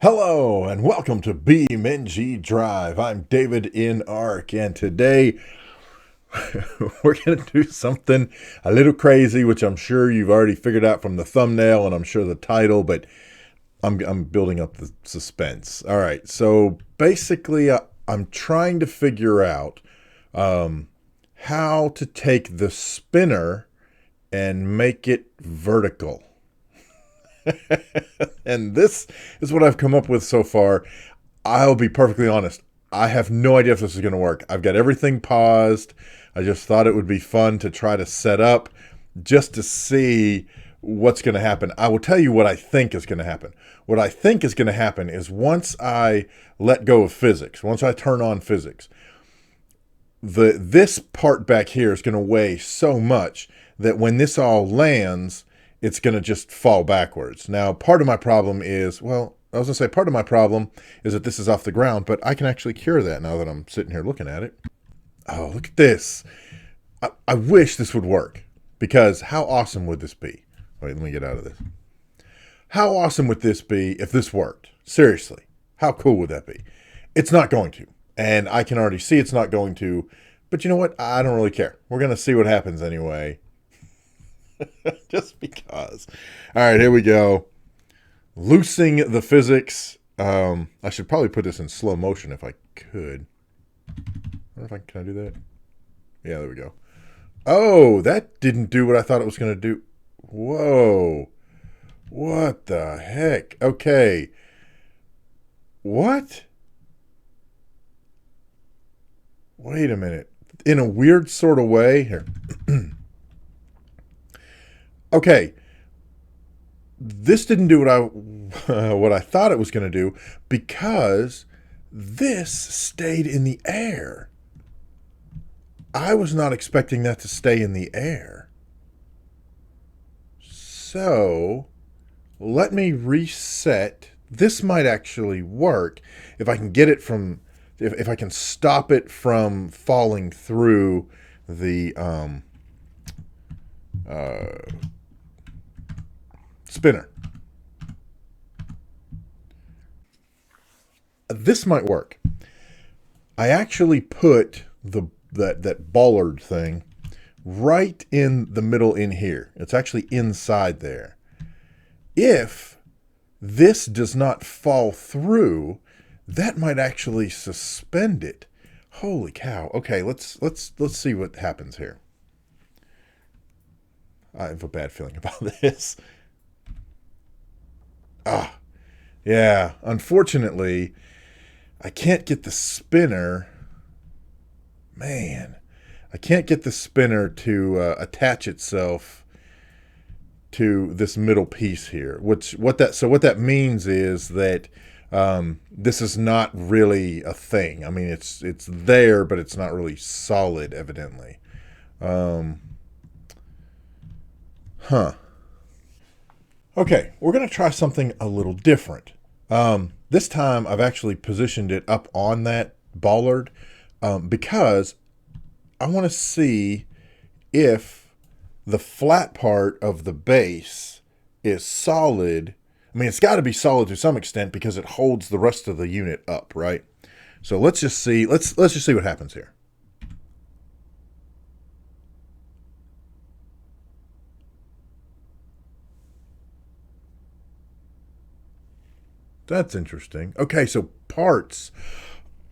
Hello and welcome to BeamNG.Drive. I'm davidinark, and today we're going to do something a little crazy, which I'm sure you've already figured out from the thumbnail and I'm sure the title, but I'm building up the suspense. All right, so basically I'm trying to figure out how to take the spinner and make it vertical. And this is what I've come up with so far. I'll be perfectly honest. I have no idea if this is going to work. I've got everything paused. I just thought it would be fun to try to set up just to see what's going to happen. I will tell you what I think is going to happen. What I think is going to happen is once I let go of physics, once I turn on physics, this part back here is going to weigh so much that when this all lands, it's going to just fall backwards. Now, part of my problem is, well, I was going to say part of my problem is that this is off the ground, but I can actually cure that now that I'm sitting here looking at it. Oh, look at this. I wish this would work, because how awesome would this be? Wait, let me get out of this. How awesome would this be if this worked? Seriously, how cool would that be? It's not going to, and I can already see it's not going to, but you know what? I don't really care. We're going to see what happens anyway. Just because. All right, here we go. Loosing the physics. I should probably put this in slow motion if I could. I wonder if can I do that? Yeah, there we go. Oh, that didn't do what I thought it was going to do. Whoa. What the heck? Okay. What? Wait a minute. In a weird sort of way. Here. Okay, this didn't do what I thought it was going to do, because this stayed in the air. I was not expecting that to stay in the air. So let me reset. This might actually work if I can get it from, if I can stop it from falling through the spinner. This might work. I actually put that bollard thing right in the middle in here. It's actually inside there. If this does not fall through, that might actually suspend it. Holy cow. Okay, let's see what happens here. I have a bad feeling about this. Yeah, unfortunately, I can't get the spinner. Man, I can't get the spinner to attach itself to this middle piece here. What that means is that this is not really a thing. I mean, it's there, but it's not really solid, evidently. Okay, we're going to try something a little different. This time I've actually positioned it up on that bollard because I want to see if the flat part of the base is solid. I mean, it's got to be solid to some extent because it holds the rest of the unit up, right? So let's just see. Let's just see what happens here. That's interesting. Okay, so parts.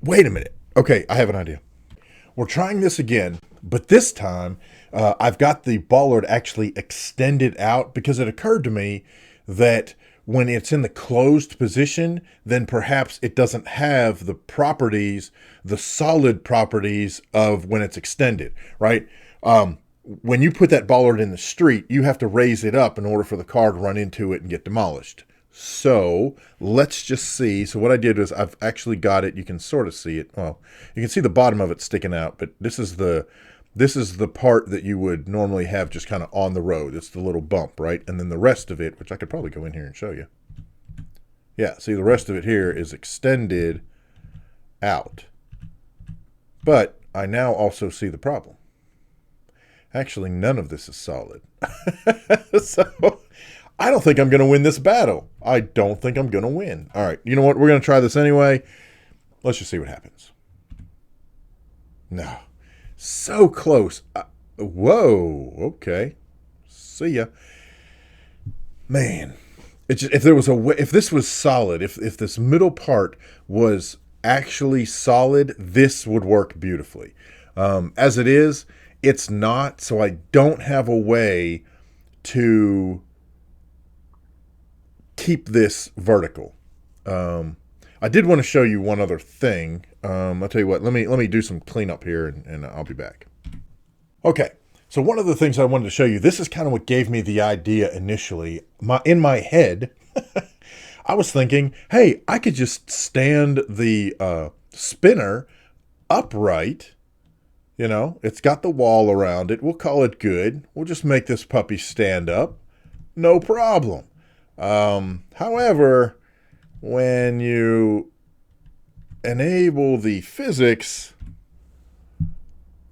Wait a minute. Okay, I have an idea. We're trying this again, but this time I've got the bollard actually extended out, because it occurred to me that when it's in the closed position, then perhaps it doesn't have the properties, the solid properties of when it's extended, right? When you put that bollard in the street, you have to raise it up in order for the car to run into it and get demolished. So let's just see. So what I did is I've actually got it. You can sort of see it. Well, you can see the bottom of it sticking out, but this is the part that you would normally have just kind of on the road. It's the little bump, right? And then the rest of it, which I could probably go in here and show you. Yeah, see, the rest of it here is extended out. But I now also see the problem. Actually, none of this is solid. So I don't think I'm going to win this battle. I don't think I'm going to win. All right, you know what? We're going to try this anyway. Let's just see what happens. No. So close. Whoa. Okay. See ya. Man. If there was a way, if this was solid, if this middle part was actually solid, this would work beautifully. As it is, it's not, so I don't have a way to keep this vertical. I did want to show you one other thing. I'll tell you what, let me do some cleanup here and I'll be back. Okay, so one of the things I wanted to show you, this is kind of what gave me the idea initially. In my head, I was thinking, hey, I could just stand the spinner upright. You know, it's got the wall around it. We'll call it good. We'll just make this puppy stand up. No problem. However, when you enable the physics,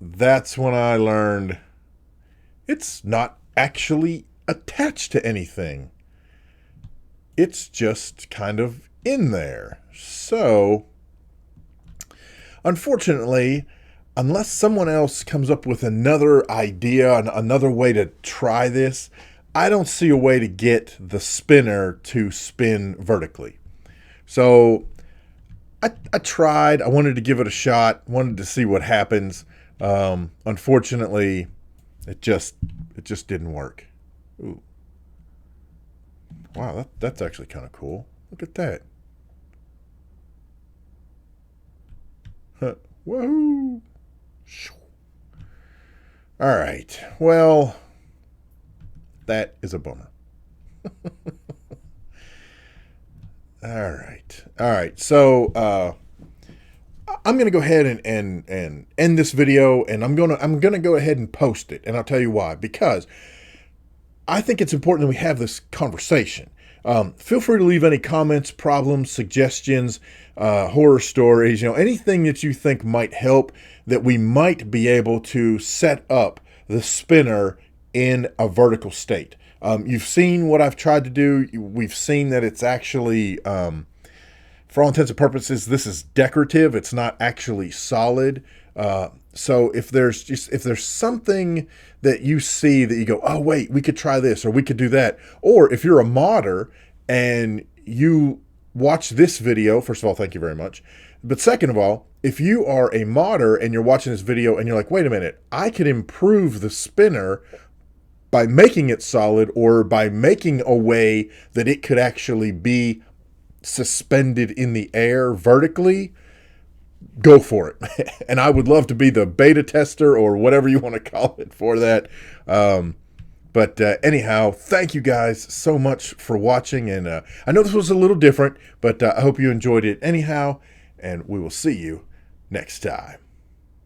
that's when I learned it's not actually attached to anything. It's just kind of in there. So, unfortunately, unless someone else comes up with another idea, another way to try this, I don't see a way to get the spinner to spin vertically. So I tried. I wanted to give it a shot. Wanted to see what happens. Unfortunately, it just didn't work. Ooh. Wow, that's actually kind of cool. Look at that. Woohoo! All right. Well, that is a bummer. All right. So I'm gonna go ahead and end this video, and I'm gonna go ahead and post it, and I'll tell you why. Because I think it's important that we have this conversation. Feel free to leave any comments, problems, suggestions, horror stories, anything that you think might help, that we might be able to set up the spinner in a vertical state. You've seen what I've tried to do. We've seen that it's actually, for all intents and purposes, this is decorative. It's not actually solid. So if there's something that you see that you go, oh wait, we could try this, or we could do that. Or if you're a modder and you watch this video, first of all, thank you very much. But second of all, if you are a modder and you're watching this video and you're like, wait a minute, I could improve the spinner by making it solid, or by making a way that it could actually be suspended in the air vertically, go for it. And I would love to be the beta tester, or whatever you want to call it, for that. But anyhow, thank you guys so much for watching. And I know this was a little different, but I hope you enjoyed it anyhow. And we will see you next time.